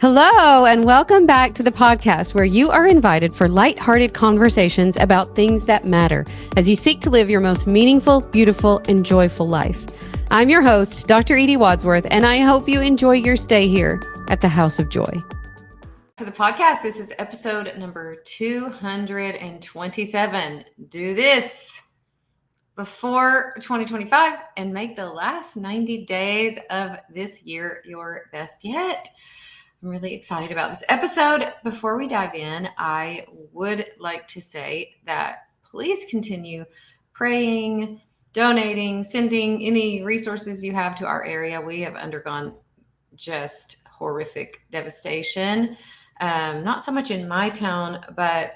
Hello, and welcome back to the podcast where you are invited for lighthearted conversations about things that matter as you seek to live your most meaningful, beautiful, and joyful life. I'm your host, Dr. Edie Wadsworth, and I hope you enjoy your stay here at the House of Joy. To the podcast, this is episode number 227. Do this before 2025 and make the last 90 days of this year your best yet. I'm really excited about this episode. Before we dive in, I would like to say that please continue praying, donating, sending any resources you have to our area. We have undergone just horrific devastation. Not so much in my town, but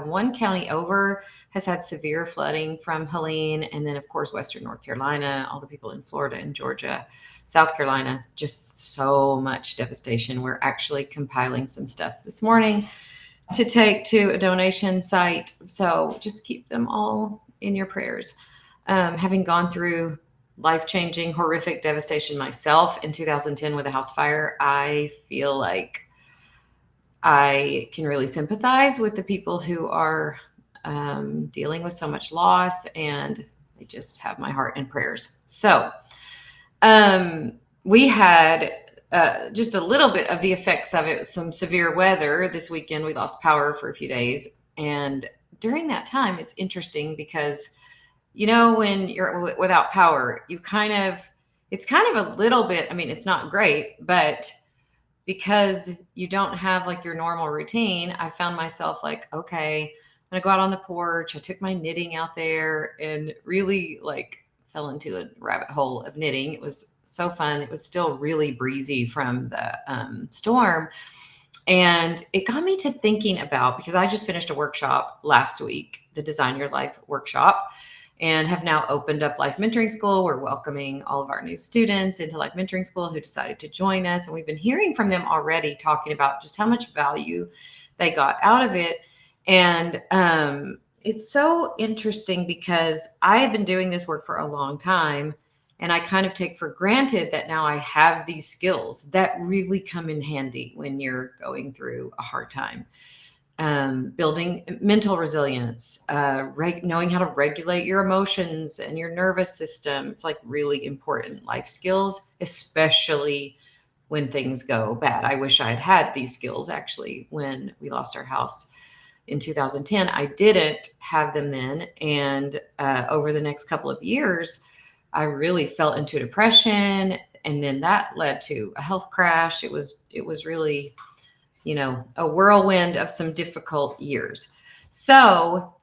one county over has had severe flooding from Helene. And then, of course, Western North Carolina, all the people in Florida and Georgia, South Carolina, just so much devastation. We're actually compiling some stuff this morning to take to a donation site. So just keep them all in your prayers. Having gone through life-changing, horrific devastation myself in 2010 with a house fire, I feel like I can really sympathize with the people who are dealing with so much loss, and I just have my heart and prayers. So we had just a little bit of the effects of it, some severe weather this weekend. We lost power for a few days. And during that time, it's interesting because, you know, when you're without power, it's kind of a little bit, I mean, it's not great, but because you don't have like your normal routine, I found myself like, okay, I'm going to go out on the porch. I took my knitting out there and really like fell into a rabbit hole of knitting. It was so fun. It was still really breezy from the storm. And it got me to thinking about, because I just finished a workshop last week, the Design Your Life workshop, and have now opened up Life Mentoring School. We're welcoming all of our new students into Life Mentoring School who decided to join us. And we've been hearing from them already talking about just how much value they got out of it. And it's so interesting because I have been doing this work for a long time, and I kind of take for granted that now I have these skills that really come in handy when you're going through a hard time. Building mental resilience, knowing how to regulate your emotions and your nervous system. It's like really important life skills, especially when things go bad. I wish I had had these skills actually when we lost our house in 2010. I didn't have them then. And over the next couple of years, I really fell into depression. And then that led to a health crash. It was really, you know, a whirlwind of some difficult years. So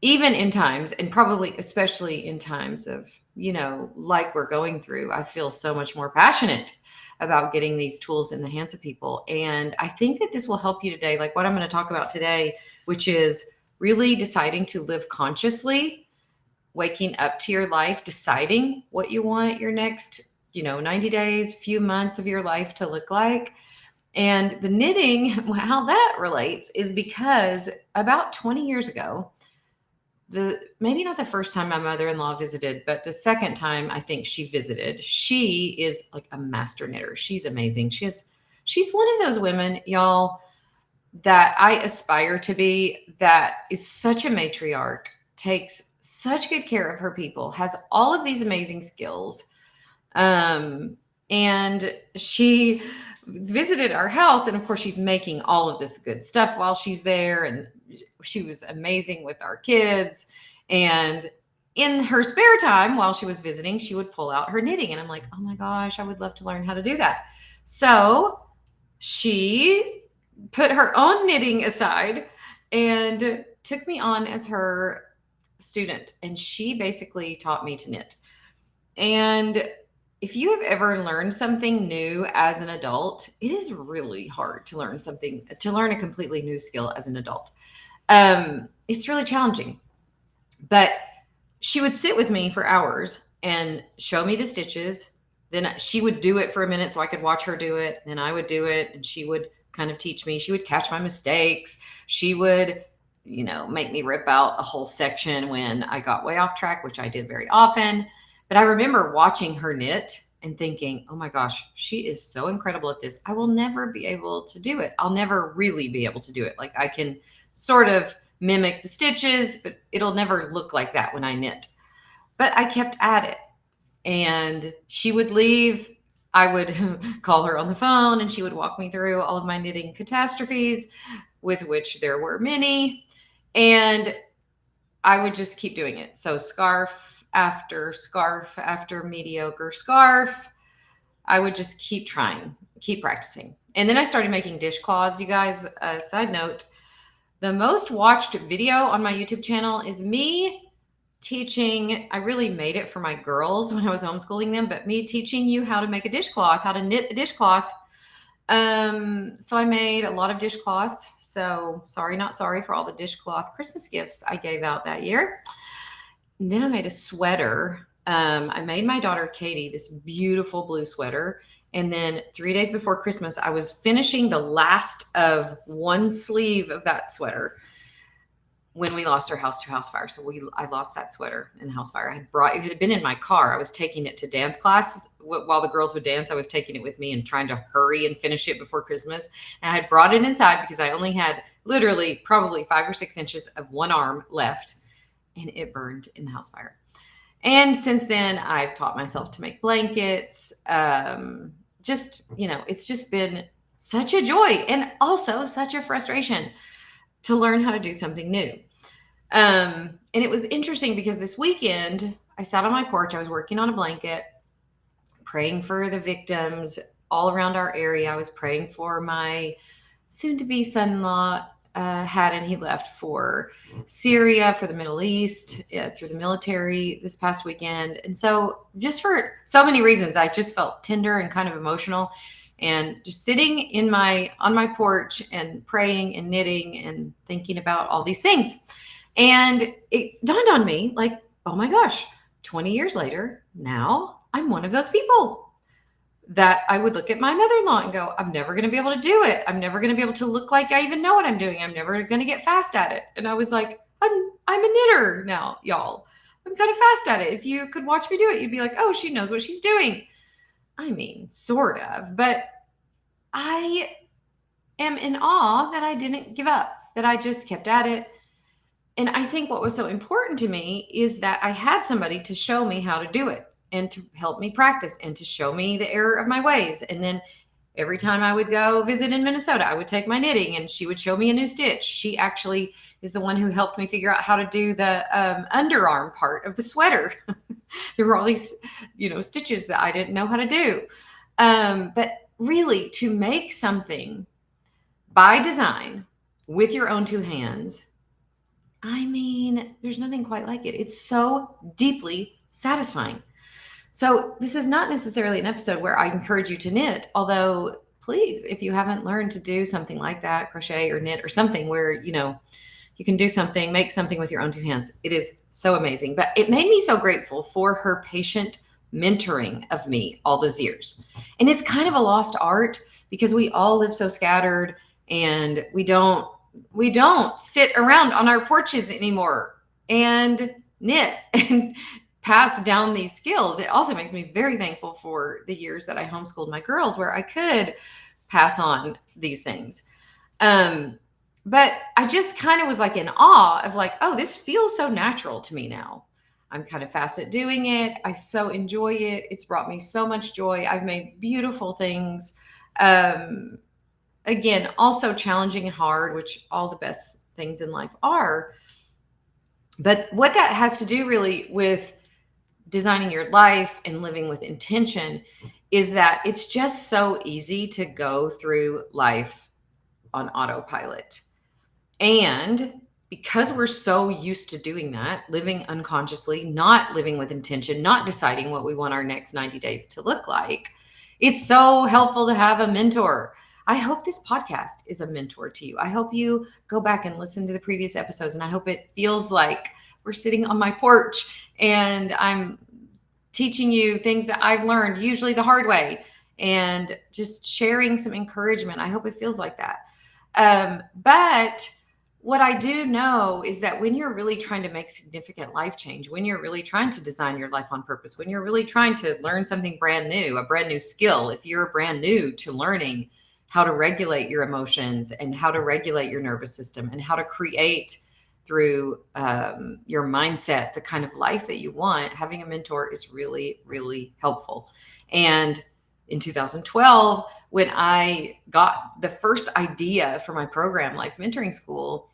even in times, and probably especially in times of, you know, like we're going through, I feel so much more passionate about getting these tools in the hands of people. And I think that this will help you today, like what I'm going to talk about today, which is really deciding to live consciously, waking up to your life, deciding what you want your next, 90 days, few months of your life to look like. And the knitting, how that relates is because about 20 years ago, maybe not the first time my mother-in-law visited, but the second time I think she visited, she is like a master knitter. She's amazing. She's one of those women, y'all, that I aspire to be, that is such a matriarch, takes such good care of her people, has all of these amazing skills. And she visited our house, and of course she's making all of this good stuff while she's there, and she was amazing with our kids. And in her spare time while she was visiting, she would pull out her knitting, and I'm like, oh my gosh, I would love to learn how to do that. So she put her own knitting aside and took me on as her student, and she basically taught me to knit. And if you have ever learned something new as an adult, it is really hard to learn a completely new skill as an adult. It's really challenging. But she would sit with me for hours and show me the stitches. Then she would do it for a minute so I could watch her do it. Then I would do it, and she would kind of teach me. She would catch my mistakes. She would, make me rip out a whole section when I got way off track, which I did very often. But I remember watching her knit and thinking, oh my gosh, she is so incredible at this. I will never be able to do it. I'll never really be able to do it. Like I can sort of mimic the stitches, but it'll never look like that when I knit. But I kept at it, and she would leave. I would call her on the phone and she would walk me through all of my knitting catastrophes, with which there were many. And I would just keep doing it. So scarf after mediocre scarf, I would just keep trying, keep practicing. And then I started making dishcloths, you guys. Side note, the most watched video on my YouTube channel is me teaching. I really made it for my girls when I was homeschooling them, but me teaching you how to make a dishcloth, how to knit a dishcloth. So I made a lot of dishcloths. So sorry, not sorry for all the dishcloth Christmas gifts I gave out that year. And then I made a sweater. I made my daughter Katie this beautiful blue sweater. And then 3 days before Christmas, I was finishing the last of one sleeve of that sweater when we lost our house to house fire. So I lost that sweater in house fire. It had been in my car. I was taking it to dance class while the girls would dance. I was taking it with me and trying to hurry and finish it before Christmas. And I had brought it inside because I only had literally probably 5 or 6 inches of one arm left, and it burned in the house fire. And since then, I've taught myself to make blankets. It's just been such a joy and also such a frustration to learn how to do something new. And it was interesting because this weekend I sat on my porch. I was working on a blanket, praying for the victims all around our area. I was praying for my soon-to-be son-in-law, Haddon. He left for Syria, for the Middle East, through the military this past weekend. And so just for so many reasons, I just felt tender and kind of emotional. And just sitting on my porch and praying and knitting and thinking about all these things. And it dawned on me like, oh my gosh, 20 years later, now I'm one of those people that I would look at my mother-in-law and go, I'm never going to be able to do it. I'm never going to be able to look like I even know what I'm doing. I'm never going to get fast at it. And I was like, I'm a knitter now, y'all. I'm kind of fast at it. If you could watch me do it, you'd be like, oh, she knows what she's doing. I mean, sort of, but I am in awe that I didn't give up, that I just kept at it. And I think what was so important to me is that I had somebody to show me how to do it and to help me practice and to show me the error of my ways. And then every time I would go visit in Minnesota, I would take my knitting and she would show me a new stitch. She actually is the one who helped me figure out how to do the underarm part of the sweater. There were all these, stitches that I didn't know how to do. But really, to make something by design with your own two hands, I mean, there's nothing quite like it. It's so deeply satisfying. So this is not necessarily an episode where I encourage you to knit, although please, if you haven't learned to do something like that, crochet or knit or something where, you can do something, make something with your own two hands. It is so amazing. But it made me so grateful for her patient mentoring of me all those years. And it's kind of a lost art because we all live so scattered and we don't sit around on our porches anymore and knit and pass down these skills. It also makes me very thankful for the years that I homeschooled my girls where I could pass on these things. But I just kind of was like in awe of like, oh, this feels so natural to me now. I'm kind of fast at doing it. I so enjoy it. It's brought me so much joy. I've made beautiful things. Again, also challenging and hard, which all the best things in life are. But what that has to do really with designing your life and living with intention is that it's just so easy to go through life on autopilot. And because we're so used to doing that, living unconsciously, not living with intention, not deciding what we want our next 90 days to look like, it's so helpful to have a mentor. I hope this podcast is a mentor to you. I hope you go back and listen to the previous episodes, and I hope it feels like we're sitting on my porch and I'm teaching you things that I've learned, usually the hard way, and just sharing some encouragement. I hope it feels like that. But what I do know is that when you're really trying to make significant life change, when you're really trying to design your life on purpose, when you're really trying to learn something brand new, a brand new skill, if you're brand new to learning how to regulate your emotions and how to regulate your nervous system and how to create through your mindset the kind of life that you want, having a mentor is really, really helpful. And in 2012, when I got the first idea for my program, Life Mentoring School,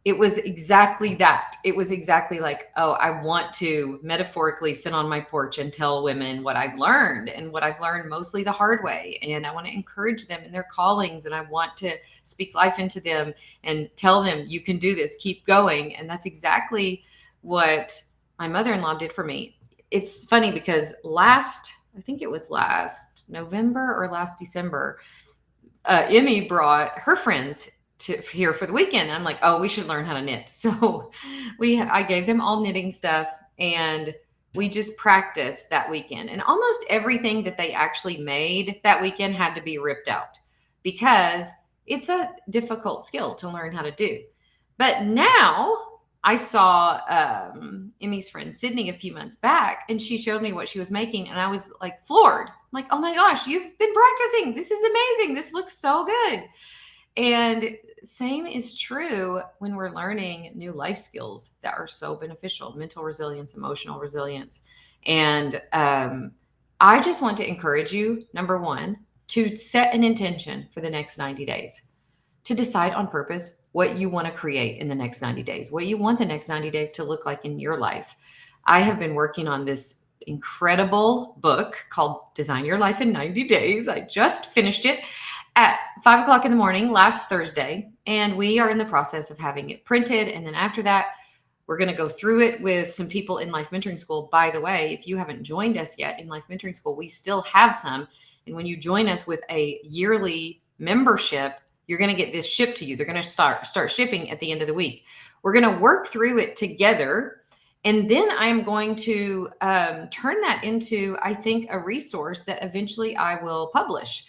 it was exactly that. It was exactly like, oh, I want to metaphorically sit on my porch and tell women what I've learned and what I've learned mostly the hard way. And I want to encourage them in their callings, and I want to speak life into them and tell them, you can do this, keep going. And that's exactly what my mother-in-law did for me. It's funny because I think it was last November or last December, Emmy brought her friends here for the weekend. I'm like, oh, we should learn how to knit. So I gave them all knitting stuff, and we just practiced that weekend. And almost everything that they actually made that weekend had to be ripped out because it's a difficult skill to learn how to do. But now I saw Emmy's friend Sydney a few months back, and she showed me what she was making, and I was like floored. I'm like, oh my gosh, you've been practicing. This is amazing. This looks so good. And same is true when we're learning new life skills that are so beneficial: mental resilience, emotional resilience. And I just want to encourage you, number one, to set an intention for the next 90 days, to decide on purpose what you want to create in the next 90 days, what you want the next 90 days to look like in your life. I have been working on this incredible book called Design Your Life in 90 Days. I just finished it at 5 o'clock in the morning last Thursday, and we are in the process of having it printed. And then after that, we're going to go through it with some people in Life Mentoring School. By the way, if you haven't joined us yet in Life Mentoring School, we still have some. And when you join us with a yearly membership, you're going to get this shipped to you. They're going to start shipping at the end of the week. We're going to work through it together. And then I'm going to turn that into, I think, a resource that eventually I will publish.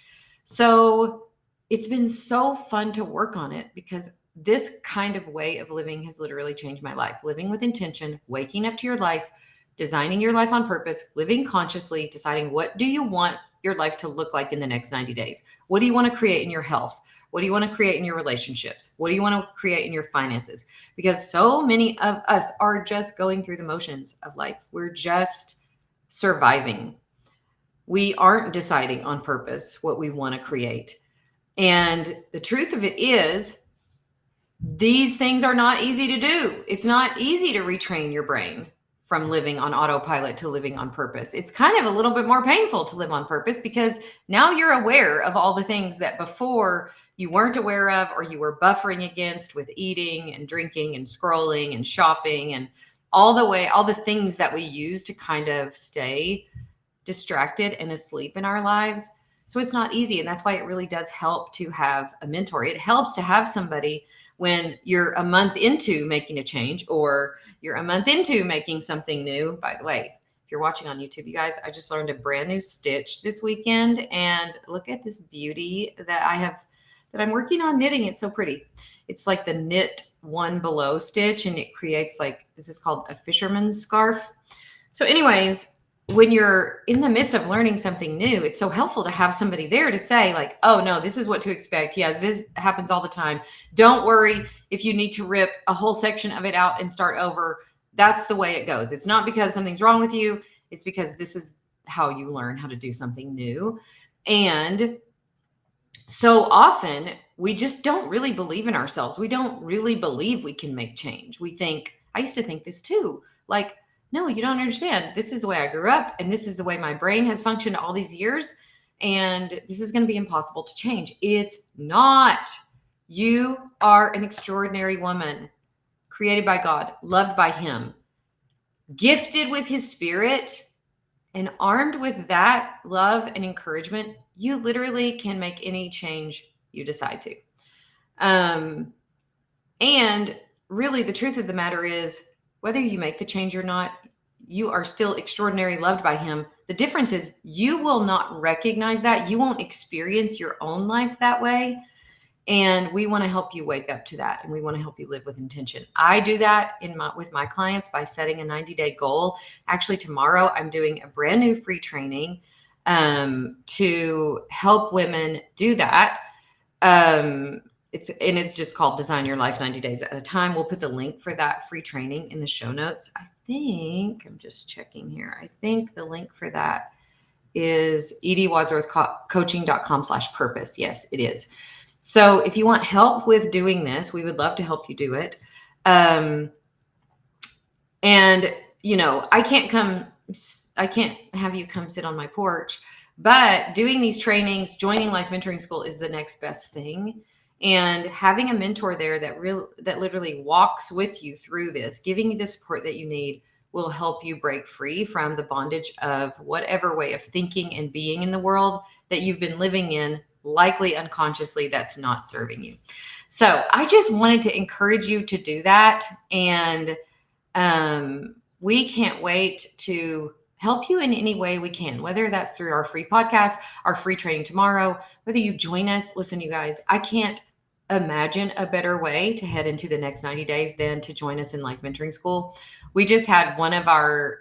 So it's been so fun to work on it because this kind of way of living has literally changed my life. Living with intention, waking up to your life, designing your life on purpose, living consciously, deciding what do you want your life to look like in the next 90 days? What do you want to create in your health? What do you want to create in your relationships? What do you want to create in your finances? Because so many of us are just going through the motions of life. We're just surviving. We aren't deciding on purpose what we want to create. And the truth of it is, these things are not easy to do. It's not easy to retrain your brain from living on autopilot to living on purpose. It's kind of a little bit more painful to live on purpose because now you're aware of all the things that before you weren't aware of, or you were buffering against with eating and drinking and scrolling and shopping and all the things that we use to kind of stay distracted and asleep in our lives. So it's not easy. And that's why it really does help to have a mentor. It helps to have somebody when you're a month into making a change, or you're a month into making something new. By the way, if you're watching on YouTube, you guys, I just learned a brand new stitch this weekend, and look at this beauty that I'm working on knitting. It's so pretty. It's like the knit one below stitch, and it creates this is called a fisherman's scarf. So anyways, when you're in the midst of learning something new, it's so helpful to have somebody there to say oh no, this is what to expect. Yes, this happens all the time. Don't worry if you need to rip a whole section of it out and start over. That's the way it goes. It's not because something's wrong with you. It's because this is how you learn how to do something new. And so often we just don't really believe in ourselves. We don't really believe we can make change. I used to think this too. No, you don't understand. This is the way I grew up, and this is the way my brain has functioned all these years, and this is going to be impossible to change. It's not. You are an extraordinary woman, created by God, loved by Him, gifted with His Spirit, and armed with that love and encouragement. You literally can make any change you decide to. And really, the truth of the matter is, whether you make the change or not, you are still extraordinary, loved by Him. The difference is you will not recognize that. You won't experience your own life that way And we want to help you wake up to that, and we want to help you live with intention. I do that with my clients by setting a 90-day goal. Actually, tomorrow I'm doing a brand new free training to help women do that. It's just called Design Your Life 90 Days at a Time. We'll put the link for that free training in the show notes. I'm just checking here. I think the link for that is ediewadsworthcoaching.com/purpose. Yes, it is. So if you want help with doing this, we would love to help you do it. And I can't have you come sit on my porch, but doing these trainings, joining Life Mentoring School is the next best thing. And having a mentor there that literally walks with you through this, giving you the support that you need, will help you break free from the bondage of whatever way of thinking and being in the world that you've been living in, likely unconsciously, that's not serving you. So I just wanted to encourage you to do that. And we can't wait to help you in any way we can, whether that's through our free podcast, our free training tomorrow, whether you join us. Listen, you guys, I can't imagine a better way to head into the next 90 days than to join us in Life Mentoring School. We just had one of our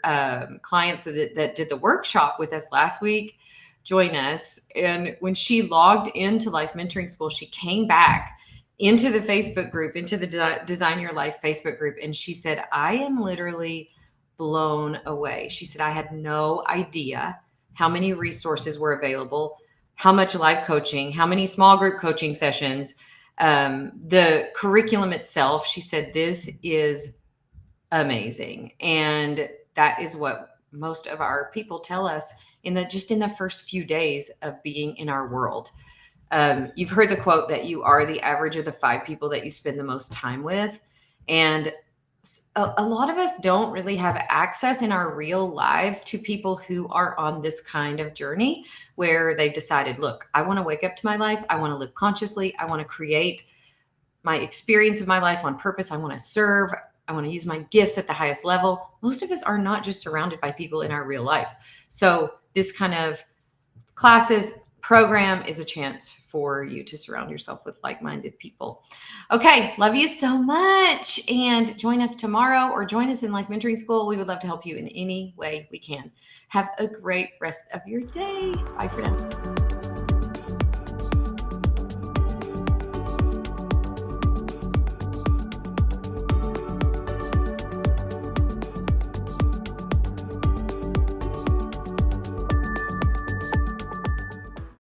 clients that did the workshop with us last week join us. And when she logged into Life Mentoring School, she came back into the Facebook group, into the Design Your Life Facebook group. And she said, I am literally blown away. She said, I had no idea how many resources were available, how much live coaching, how many small group coaching sessions, the curriculum itself. She said, this is amazing. And that is what most of our people tell us in the first few days of being in our world. You've heard the quote that you are the average of the 5 people that you spend the most time with. And a lot of us don't really have access in our real lives to people who are on this kind of journey where they've decided, look, I want to wake up to my life. I want to live consciously. I want to create my experience of my life on purpose. I want to serve. I want to use my gifts at the highest level. Most of us are not just surrounded by people in our real life. So this kind of program is a chance for you to surround yourself with like-minded people. Okay, love you so much. And join us tomorrow or join us in Life Mentoring School. We would love to help you in any way we can. Have a great rest of your day. Bye for now.